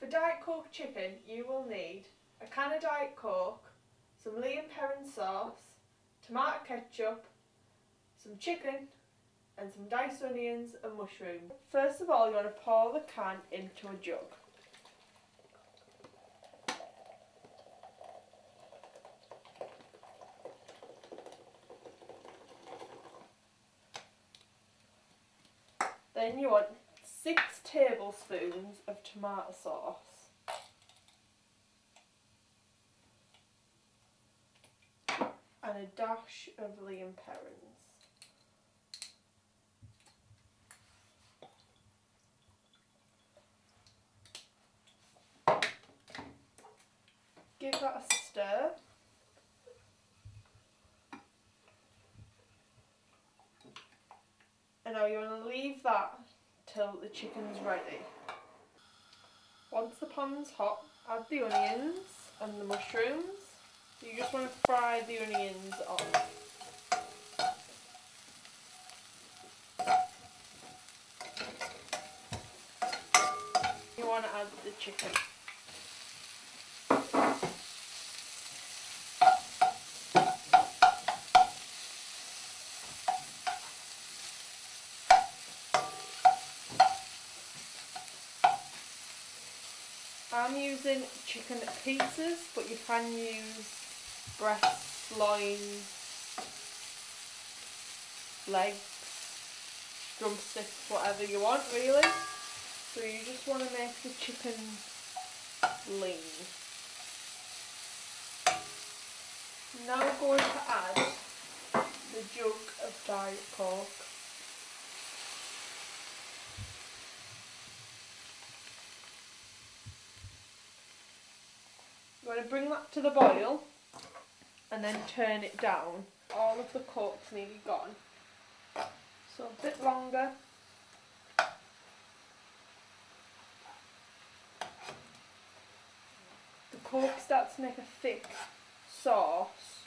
For Diet Coke chicken, you will need a can of Diet Coke, some Lea & Perrins sauce, tomato ketchup, some chicken, and some diced onions and mushrooms. First of all, you want to pour the can into a jug. Then you want 6 tablespoons of tomato sauce. And a dash of Lea & Perrins. Give that a stir. And now you want to leave that till the chicken's ready. Once the pan's hot, add the onions and the mushrooms. You just want to fry the onions on. You want to add the chicken. I'm using chicken pieces, but you can use breasts, loins, legs, drumsticks, whatever you want really. So you just want to make the chicken lean. Now we're going to add the jug of Diet Coke. You're going to bring that to the boil and then turn it down. All of the Coke's nearly gone, so a bit longer. The Coke starts to make a thick sauce,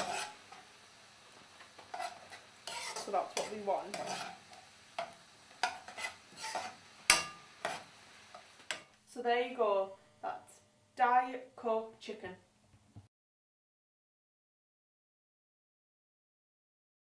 so that's what we want. So there you go, that's Diet Coke chicken.